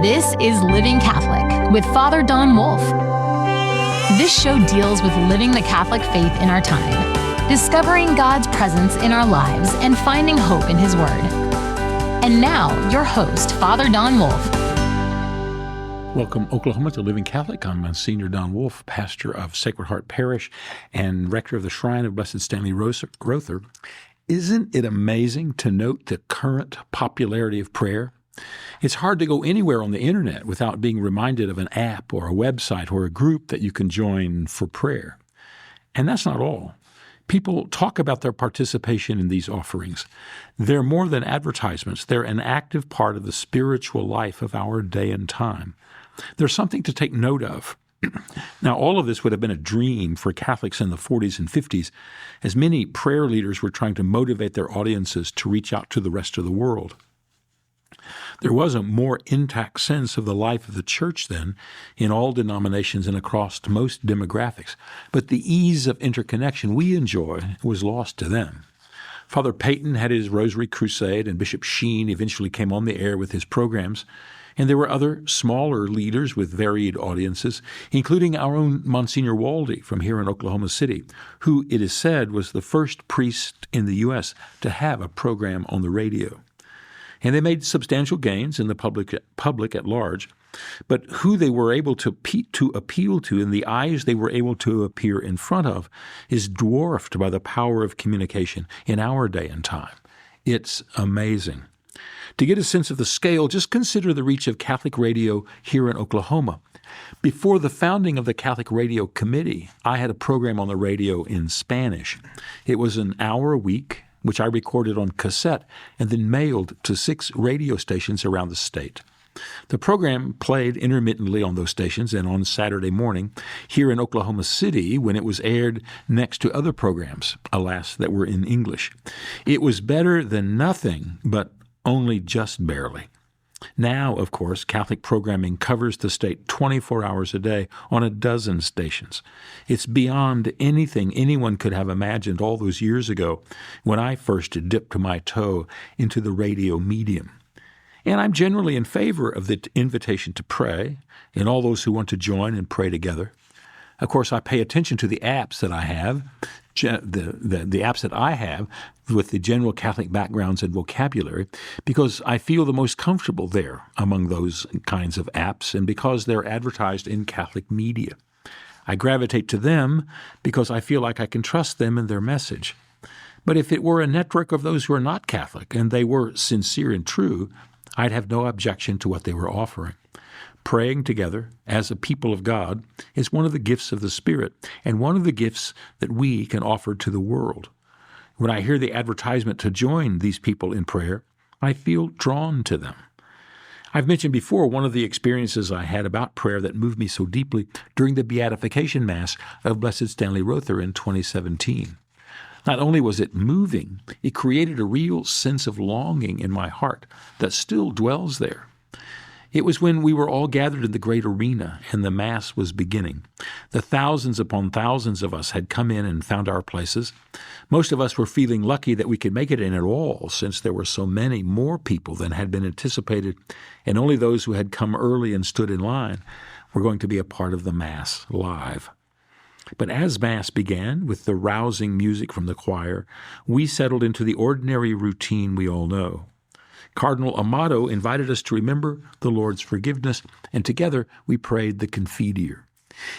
This is Living Catholic with Father Don Wolf. This show deals with living the Catholic faith in our time, discovering God's presence in our lives, and finding hope in His Word. And now, your host, Father Don Wolf. Welcome, Oklahoma, to Living Catholic. I'm Monsignor Don Wolf, pastor of Sacred Heart Parish and rector of the Shrine of Blessed Stanley Rother. Isn't it amazing to note the current popularity of prayer? It's hard to go anywhere on the internet without being reminded of an app or a website or a group that you can join for prayer. And that's not all. People talk about their participation in these offerings. They're more than advertisements. They're an active part of the spiritual life of our day and time. There's something to take note of. Now, all of this would have been a dream for Catholics in the 40s and 50s, as many prayer leaders were trying to motivate their audiences to reach out to the rest of the world. There was a more intact sense of the life of the church then in all denominations and across most demographics. But the ease of interconnection we enjoy was lost to them. Father Peyton had his Rosary Crusade, and Bishop Sheen eventually came on the air with his programs. And there were other smaller leaders with varied audiences, including our own Monsignor Waldy from here in Oklahoma City, who, it is said, was the first priest in the U.S. to have a program on the radio. And they made substantial gains in the public at large, but who they were able to appeal to and the eyes they were able to appear in front of is dwarfed by the power of communication in our day and time. It's amazing. To get a sense of the scale, just consider the reach of Catholic radio here in Oklahoma. Before the founding of the Catholic Radio Committee, I had a program on the radio in Spanish. It was an hour a week, which I recorded on cassette and then mailed to 6 radio stations around the state. The program played intermittently on those stations and on Saturday morning here in Oklahoma City when it was aired next to other programs, alas, that were in English. It was better than nothing, but only just barely. Now, of course, Catholic programming covers the state 24 hours a day on a dozen stations. It's beyond anything anyone could have imagined all those years ago when I first dipped my toe into the radio medium. And I'm generally in favor of the invitation to pray and all those who want to join and pray together. Of course, I pay attention to the apps that I have, the apps that I have with the general Catholic backgrounds and vocabulary, because I feel the most comfortable there among those kinds of apps and because they're advertised in Catholic media. I gravitate to them because I feel like I can trust them and their message. But if it were a network of those who are not Catholic and they were sincere and true, I'd have no objection to what they were offering. Praying together as a people of God is one of the gifts of the Spirit and one of the gifts that we can offer to the world. When I hear the advertisement to join these people in prayer, I feel drawn to them. I've mentioned before one of the experiences I had about prayer that moved me so deeply during the Beatification Mass of Blessed Stanley Rother in 2017. Not only was it moving, it created a real sense of longing in my heart that still dwells there. It was when we were all gathered in the great arena and the Mass was beginning. The thousands upon thousands of us had come in and found our places. Most of us were feeling lucky that we could make it in at all, since there were so many more people than had been anticipated, and only those who had come early and stood in line were going to be a part of the Mass live. But as Mass began, with the rousing music from the choir, we settled into the ordinary routine we all know. Cardinal Amato invited us to remember the Lord's forgiveness, and together we prayed the Confiteor.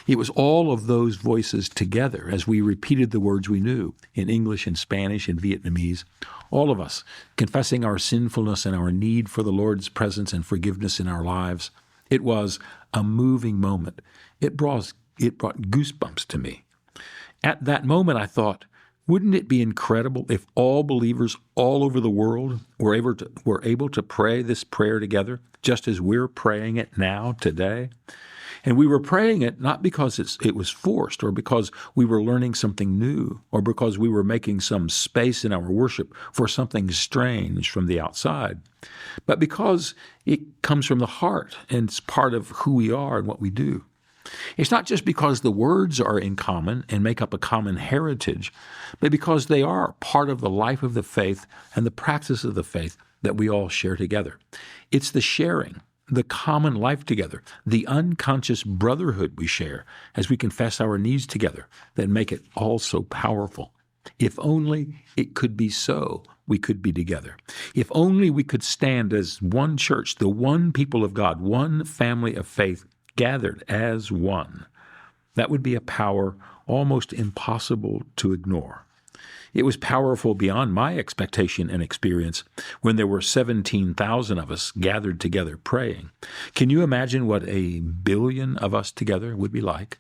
It was all of those voices together as we repeated the words we knew in English and Spanish and Vietnamese, all of us confessing our sinfulness and our need for the Lord's presence and forgiveness in our lives. It was a moving moment. It brought goosebumps to me. At that moment, I thought, wouldn't it be incredible if all believers all over the world were able to pray this prayer together, just as we're praying it now, today? And we were praying it not because it was forced or because we were learning something new or because we were making some space in our worship for something strange from the outside, but because it comes from the heart and it's part of who we are and what we do. It's not just because the words are in common and make up a common heritage, but because they are part of the life of the faith and the practice of the faith that we all share together. It's the sharing the common life together, the unconscious brotherhood we share as we confess our needs together that make it all so powerful. If only it could be so, we could be together. If only we could stand as one church, the one people of God, one family of faith, gathered as one. That would be a power almost impossible to ignore. It was powerful beyond my expectation and experience when there were 17,000 of us gathered together praying. Can you imagine what 1 billion of us together would be like?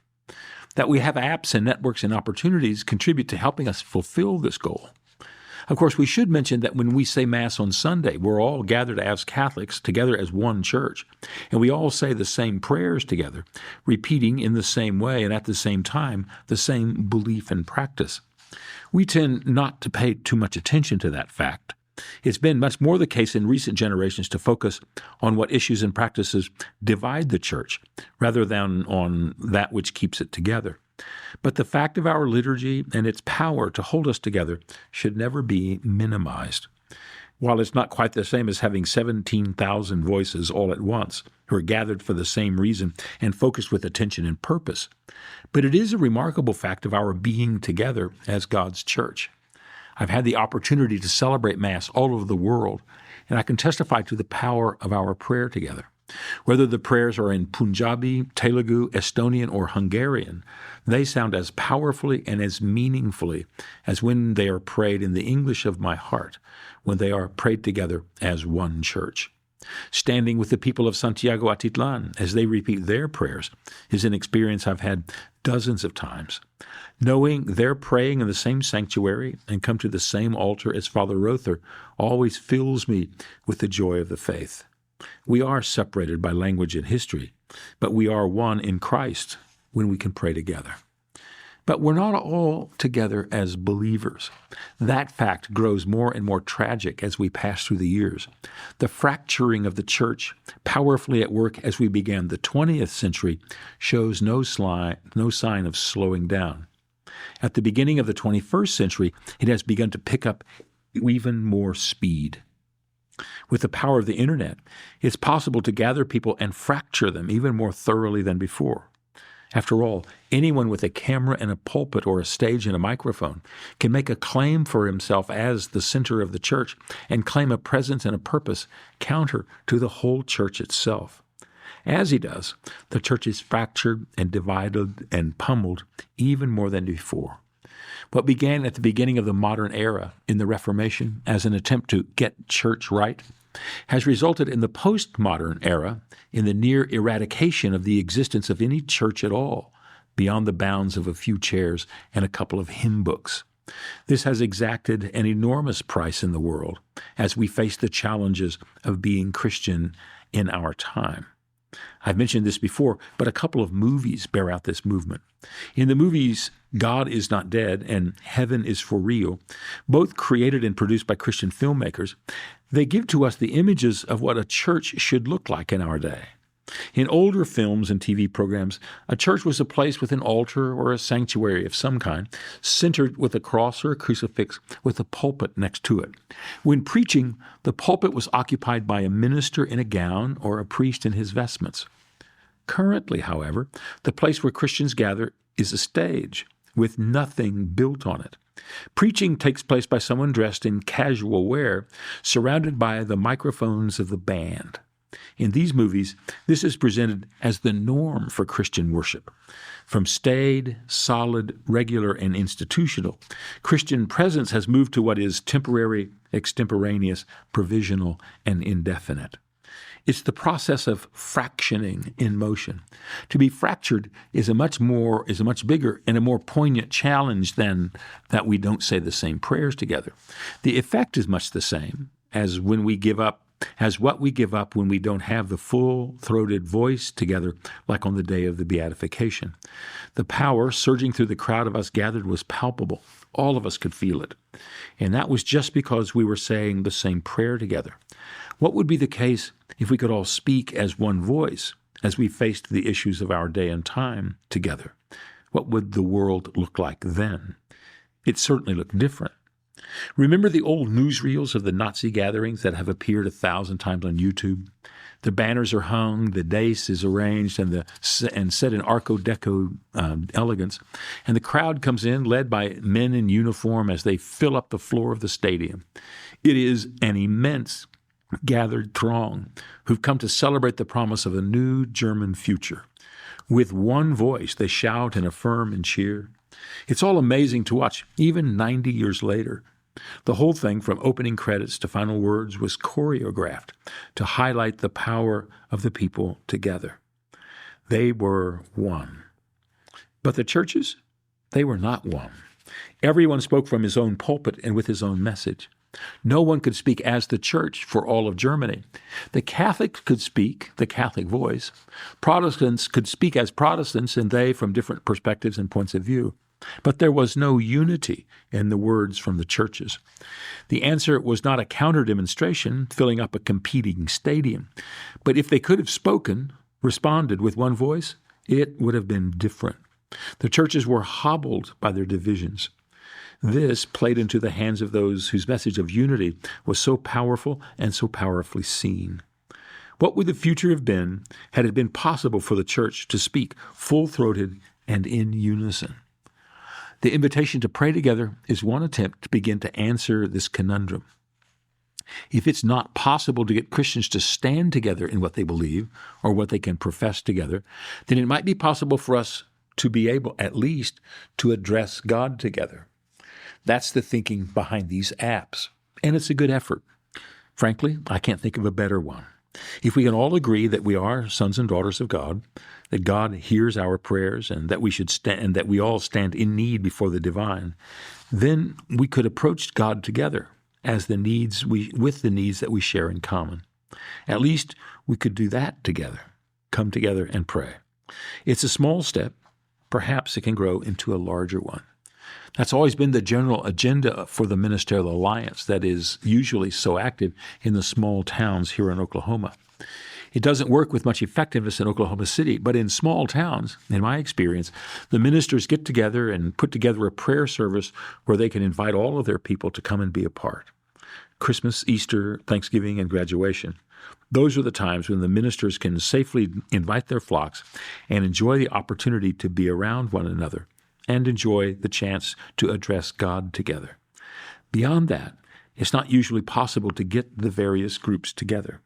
That we have apps and networks and opportunities contribute to helping us fulfill this goal. Of course, we should mention that when we say Mass on Sunday, we're all gathered as Catholics together as one church, and we all say the same prayers together, repeating in the same way and at the same time the same belief and practice. We tend not to pay too much attention to that fact. It's been much more the case in recent generations to focus on what issues and practices divide the church rather than on that which keeps it together. But the fact of our liturgy and its power to hold us together should never be minimized. While it's not quite the same as having 17,000 voices all at once who are gathered for the same reason and focused with attention and purpose, but it is a remarkable fact of our being together as God's church. I've had the opportunity to celebrate Mass all over the world, and I can testify to the power of our prayer together. Whether the prayers are in Punjabi, Telugu, Estonian, or Hungarian, they sound as powerfully and as meaningfully as when they are prayed in the English of my heart, when they are prayed together as one church. Standing with the people of Santiago Atitlan as they repeat their prayers is an experience I've had dozens of times. Knowing they're praying in the same sanctuary and come to the same altar as Father Rother always fills me with the joy of the faith. We are separated by language and history, but we are one in Christ when we can pray together. But we're not all together as believers. That fact grows more and more tragic as we pass through the years. The fracturing of the church, powerfully at work as we began the 20th century, shows no sign of slowing down. At the beginning of the 21st century, it has begun to pick up even more speed. With the power of the internet, it's possible to gather people and fracture them even more thoroughly than before. After all, anyone with a camera and a pulpit or a stage and a microphone can make a claim for himself as the center of the church and claim a presence and a purpose counter to the whole church itself. As he does, the church is fractured and divided and pummeled even more than before. What began at the beginning of the modern era in the Reformation as an attempt to get church right has resulted in the postmodern era in the near eradication of the existence of any church at all, beyond the bounds of a few chairs and a couple of hymn books. This has exacted an enormous price in the world as we face the challenges of being Christian in our time. I've mentioned this before, but a couple of movies bear out this movement. In the movies God Is Not Dead and Heaven is for Real, both created and produced by Christian filmmakers, they give to us the images of what a church should look like in our day. In older films and TV programs, a church was a place with an altar or a sanctuary of some kind, centered with a cross or a crucifix with a pulpit next to it. When preaching, the pulpit was occupied by a minister in a gown or a priest in his vestments. Currently, however, the place where Christians gather is a stage with nothing built on it. Preaching takes place by someone dressed in casual wear, surrounded by the microphones of the band. In these movies, this is presented as the norm for Christian worship. From staid, solid, regular, and institutional, Christian presence has moved to what is temporary, extemporaneous, provisional, and indefinite. It's the process of fractioning in motion. To be fractured is a much bigger and a more poignant challenge than that we don't say the same prayers together. The effect is much the same as what we give up when we don't have the full-throated voice together like on the day of the beatification. The power surging through the crowd of us gathered was palpable. All of us could feel it. And that was just because we were saying the same prayer together. What would be the case if we could all speak as one voice as we faced the issues of our day and time together? What would the world look like then? It certainly looked different. Remember the old newsreels of the Nazi gatherings that have appeared 1,000 times on YouTube? The banners are hung, the dais is arranged, and set in Arco Deco elegance, and the crowd comes in, led by men in uniform as they fill up the floor of the stadium. It is an immense gathered throng who've come to celebrate the promise of a new German future. With one voice, they shout and affirm and cheer. It's all amazing to watch, even 90 years later. The whole thing, from opening credits to final words, was choreographed to highlight the power of the people together. They were one. But the churches, they were not one. Everyone spoke from his own pulpit and with his own message. No one could speak as the church for all of Germany. The Catholics could speak the Catholic voice. Protestants could speak as Protestants, and they from different perspectives and points of view. But there was no unity in the words from the churches. The answer was not a counter-demonstration filling up a competing stadium. But if they could have responded with one voice, it would have been different. The churches were hobbled by their divisions. This played into the hands of those whose message of unity was so powerful and so powerfully seen. What would the future have been had it been possible for the church to speak full-throated and in unison? The invitation to pray together is one attempt to begin to answer this conundrum. If it's not possible to get Christians to stand together in what they believe or what they can profess together, then it might be possible for us to be able, at least, to address God together. That's the thinking behind these apps, and it's a good effort. Frankly, I can't think of a better one. If we can all agree that we are sons and daughters of God, that God hears our prayers, and that we all stand in need before the divine, then we could approach God together with the needs that we share in common. At least we could do that together, come together and pray. It's a small step. Perhaps it can grow into a larger one. That's always been the general agenda for the Ministerial Alliance that is usually so active in the small towns here in Oklahoma. It doesn't work with much effectiveness in Oklahoma City, but in small towns, in my experience, the ministers get together and put together a prayer service where they can invite all of their people to come and be a part. Christmas, Easter, Thanksgiving, and graduation. Those are the times when the ministers can safely invite their flocks and enjoy the opportunity to be around one another and enjoy the chance to address God together. Beyond that, it's not usually possible to get the various groups together.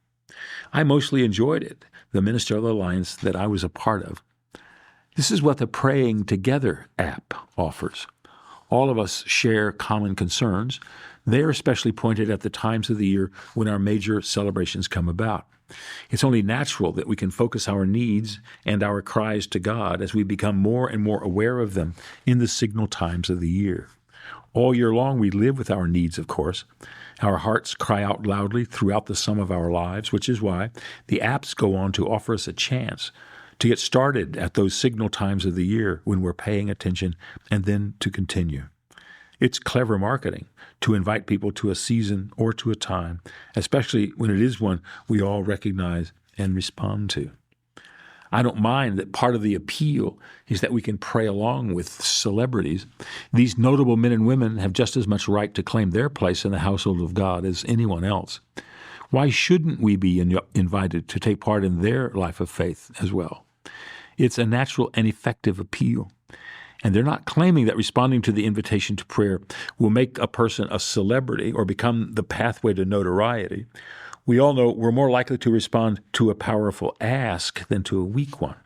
I mostly enjoyed it, the Ministerial Alliance that I was a part of. This is what the Praying Together app offers. All of us share common concerns. They are especially pointed at the times of the year when our major celebrations come about. It's only natural that we can focus our needs and our cries to God as we become more and more aware of them in the signal times of the year. All year long we live with our needs, of course. Our hearts cry out loudly throughout the sum of our lives, which is why the apps go on to offer us a chance to get started at those signal times of the year when we're paying attention and then to continue. It's clever marketing to invite people to a season or to a time, especially when it is one we all recognize and respond to. I don't mind that part of the appeal is that we can pray along with celebrities. These notable men and women have just as much right to claim their place in the household of God as anyone else. Why shouldn't we be invited to take part in their life of faith as well? It's a natural and effective appeal. And they're not claiming that responding to the invitation to prayer will make a person a celebrity or become the pathway to notoriety. We all know we're more likely to respond to a powerful ask than to a weak one.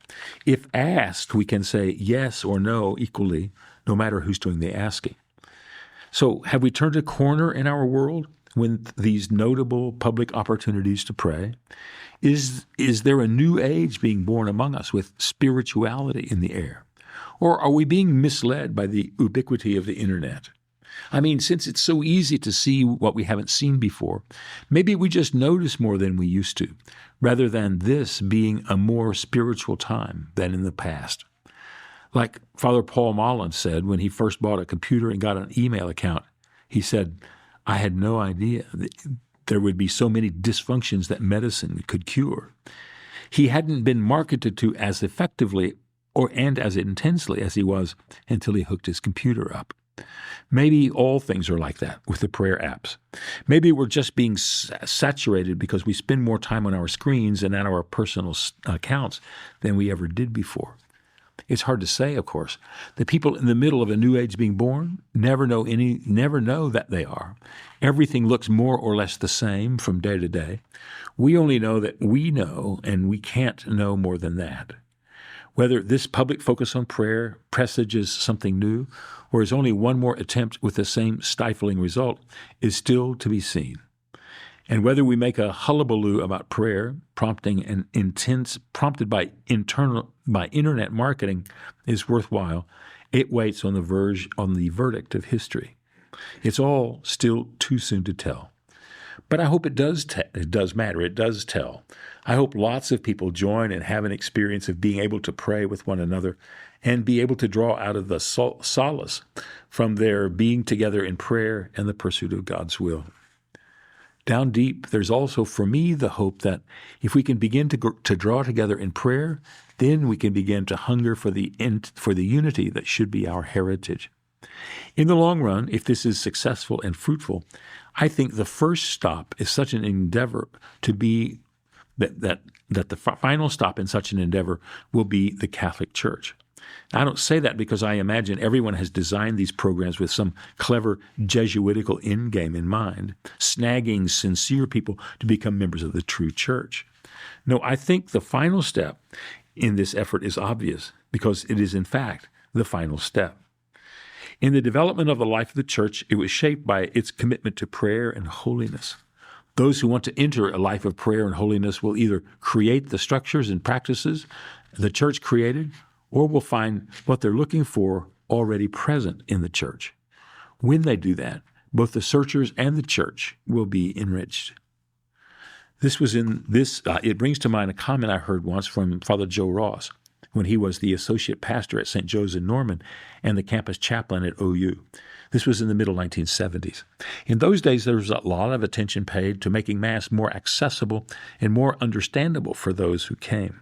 If asked, we can say yes or no equally, no matter who's doing the asking. So have we turned a corner in our world with these notable public opportunities to pray? Is there a new age being born among us with spirituality in the air? Or are we being misled by the ubiquity of the internet? I mean, since it's so easy to see what we haven't seen before, maybe we just notice more than we used to, rather than this being a more spiritual time than in the past. Like Father Paul Mullins said when he first bought a computer and got an email account, he said, "I had no idea that there would be so many dysfunctions that medicine could cure." He hadn't been marketed to as effectively and as intensely as he was until he hooked his computer up. Maybe all things are like that with the prayer apps. Maybe we're just being saturated because we spend more time on our screens and at our personal accounts than we ever did before. It's hard to say, of course. The people in the middle of a new age being born never know that they are. Everything looks more or less the same from day to day. We only know that we know, and we can't know more than that. Whether this public focus on prayer presages something new or is only one more attempt with the same stifling result is still to be seen. And whether we make a hullabaloo about prayer, prompted by internet marketing, is worthwhile, it waits on the verdict of history. It's all still too soon to tell. But I hope it does matter. It does tell. I hope lots of people join and have an experience of being able to pray with one another and be able to draw out of the solace from their being together in prayer and the pursuit of God's will. Down deep, there's also for me the hope that if we can begin to draw together in prayer, then we can begin to hunger for the unity that should be our heritage. In the long run, if this is successful and fruitful, I think the first stop is such an endeavor to be that the final stop in such an endeavor will be the Catholic Church. I don't say that because I imagine everyone has designed these programs with some clever Jesuitical endgame in mind, snagging sincere people to become members of the true church. No, I think the final step in this effort is obvious because it is, in fact, the final step. In the development of the life of the church, it was shaped by its commitment to prayer and holiness. Those who want to enter a life of prayer and holiness will either create the structures and practices the church created, or will find what they're looking for already present in the church. When they do that, both the searchers and the church will be enriched. It brings to mind a comment I heard once from Father Joe Ross when he was the associate pastor at St. Joe's in Norman and the campus chaplain at OU. This was in the middle 1970s. In those days, there was a lot of attention paid to making Mass more accessible and more understandable for those who came.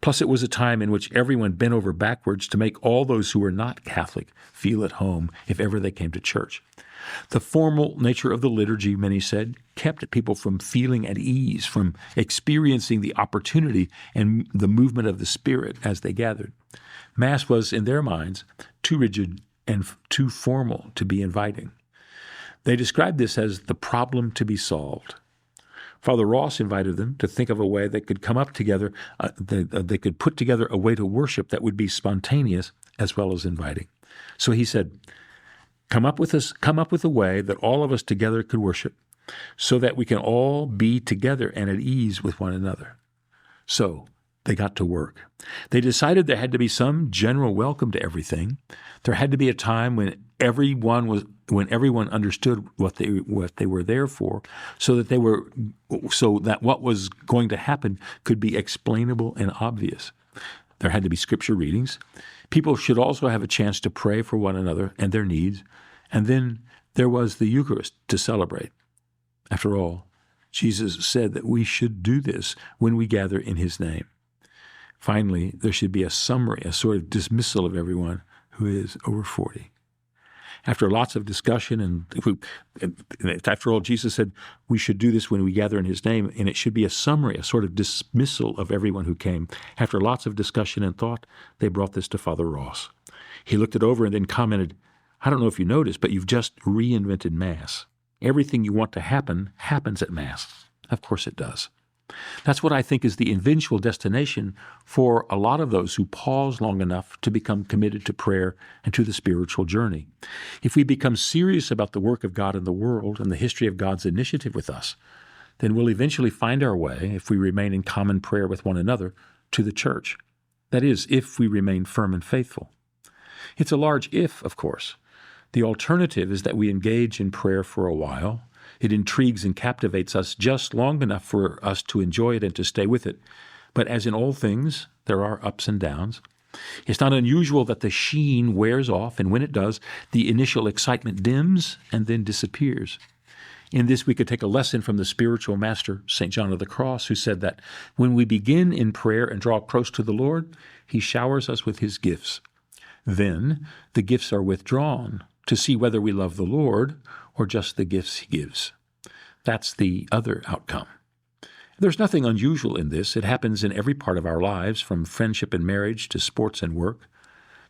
Plus, it was a time in which everyone bent over backwards to make all those who were not Catholic feel at home if ever they came to church. The formal nature of the liturgy, many said, kept people from feeling at ease, from experiencing the opportunity and the movement of the Spirit as they gathered. Mass was, in their minds, too rigid and too formal to be inviting. They described this as the problem to be solved. Father Ross invited them to think of a way they could come up together, they could put together a way to worship that would be spontaneous as well as inviting. So he said, come up with a way that all of us together could worship so that we can all be together and at ease with one another. So they got to work. They decided there had to be some general welcome to everything. There had to be a time when everyone understood what they were there for, so that what was going to happen could be explainable and obvious. There had to be scripture readings. People should also have a chance to pray for one another and their needs. And then there was the Eucharist to celebrate. After all, Jesus said that we should do this when we gather in his name. Finally, there should be a summary, a sort of dismissal of everyone who is over 40. After lots of discussion, and after all, Jesus said we should do this when we gather in his name, and it should be a summary, a sort of dismissal of everyone who came. After lots of discussion and thought, they brought this to Father Ross. He looked it over and then commented, I don't know if you noticed, but you've just reinvented Mass. Everything you want to happen happens at Mass. Of course it does. That's what I think is the eventual destination for a lot of those who pause long enough to become committed to prayer and to the spiritual journey. If we become serious about the work of God in the world and the history of God's initiative with us, then we'll eventually find our way, if we remain in common prayer with one another, to the church. That is, if we remain firm and faithful. It's a large if, of course. The alternative is that we engage in prayer for a while. It intrigues and captivates us just long enough for us to enjoy it and to stay with it. But as in all things, there are ups and downs. It's not unusual that the sheen wears off, and when it does, the initial excitement dims and then disappears. In this, we could take a lesson from the spiritual master, St. John of the Cross, who said that when we begin in prayer and draw close to the Lord, he showers us with his gifts. Then the gifts are withdrawn, to see whether we love the Lord or just the gifts he gives. That's the other outcome. There's nothing unusual in this. It happens in every part of our lives, from friendship and marriage to sports and work.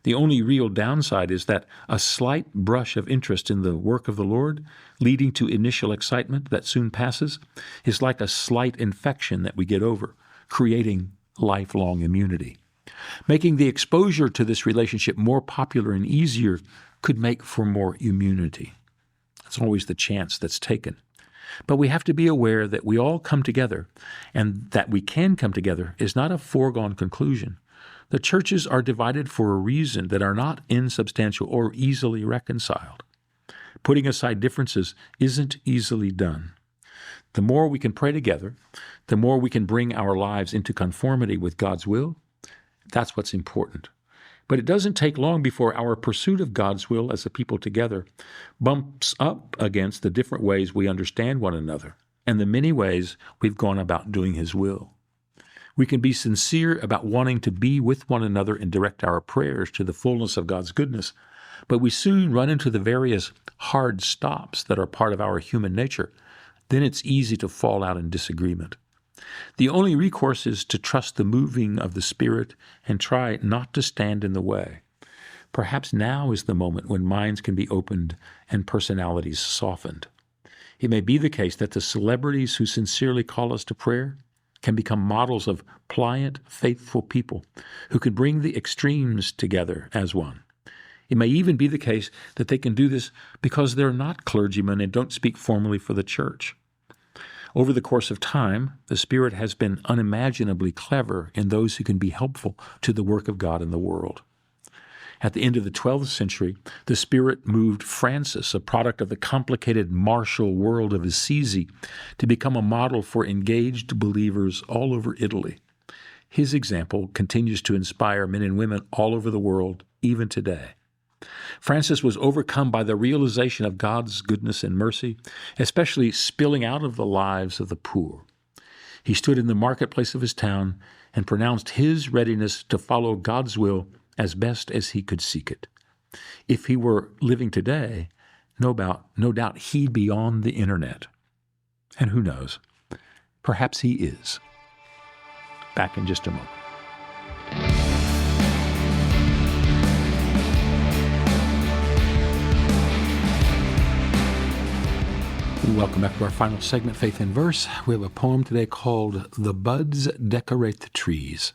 The only real downside is that a slight brush of interest in the work of the Lord, leading to initial excitement that soon passes, is like a slight infection that we get over, creating lifelong immunity. Making the exposure to this relationship more popular and easier could make for more immunity. It's always the chance that's taken. But we have to be aware that we all come together, and that we can come together is not a foregone conclusion. The churches are divided for a reason that are not insubstantial or easily reconciled. Putting aside differences isn't easily done. The more we can pray together, the more we can bring our lives into conformity with God's will. That's what's important. But it doesn't take long before our pursuit of God's will as a people together bumps up against the different ways we understand one another and the many ways we've gone about doing his will. We can be sincere about wanting to be with one another and direct our prayers to the fullness of God's goodness, but we soon run into the various hard stops that are part of our human nature. Then it's easy to fall out in disagreement. The only recourse is to trust the moving of the Spirit and try not to stand in the way. Perhaps now is the moment when minds can be opened and personalities softened. It may be the case that the celebrities who sincerely call us to prayer can become models of pliant, faithful people who can bring the extremes together as one. It may even be the case that they can do this because they're not clergymen and don't speak formally for the church. Over the course of time, the Spirit has been unimaginably clever in those who can be helpful to the work of God in the world. At the end of the 12th century, the Spirit moved Francis, a product of the complicated martial world of Assisi, to become a model for engaged believers all over Italy. His example continues to inspire men and women all over the world, even today. Francis was overcome by the realization of God's goodness and mercy, especially spilling out of the lives of the poor. He stood in the marketplace of his town and pronounced his readiness to follow God's will as best as he could seek it. If he were living today, no doubt he'd be on the internet. And who knows, perhaps he is. Back in just a moment. Welcome back to our final segment, Faith in Verse. We have a poem today called "The Buds Decorate the Trees."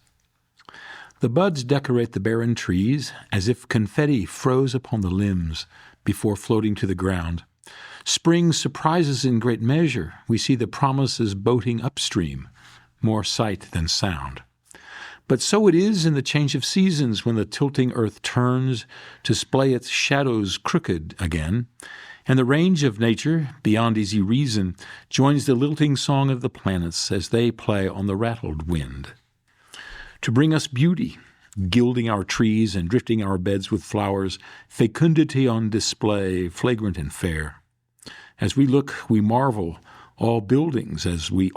The buds decorate the barren trees as if confetti froze upon the limbs before floating to the ground. Spring surprises in great measure. We see the promises boating upstream, more sight than sound. But so it is in the change of seasons when the tilting earth turns to splay its shadows crooked again, and the range of nature, beyond easy reason, joins the lilting song of the planets as they play on the rattled wind. To bring us beauty, gilding our trees and drifting our beds with flowers, fecundity on display, flagrant and fair. As we look, we marvel, all building as we,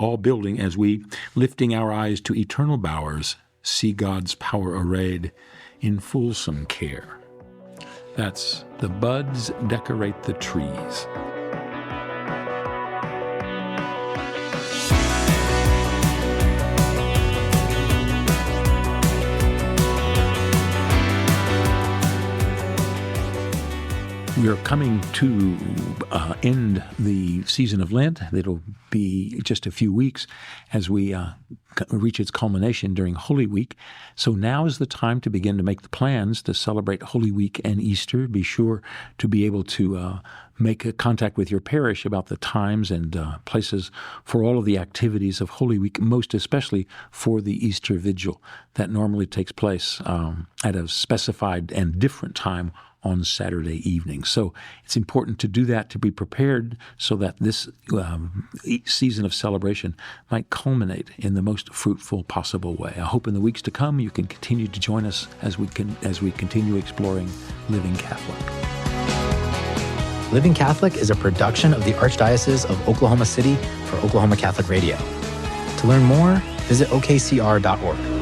lifting our eyes to eternal bowers, see God's power arrayed in fulsome care. That's "The Buds Decorate the Trees." We are coming to end the season of Lent. It'll be just a few weeks as we reach its culmination during Holy Week. So now is the time to begin to make the plans to celebrate Holy Week and Easter. Be sure to be able to make a contact with your parish about the times and places for all of the activities of Holy Week, most especially for the Easter Vigil that normally takes place at a specified and different time on Saturday evening. So it's important to do that, to be prepared so that this season of celebration might culminate in the most fruitful possible way. I hope in the weeks to come you can continue to join us as we continue exploring Living Catholic. Living Catholic is a production of the Archdiocese of Oklahoma City for Oklahoma Catholic Radio. To learn more, visit okcr.org.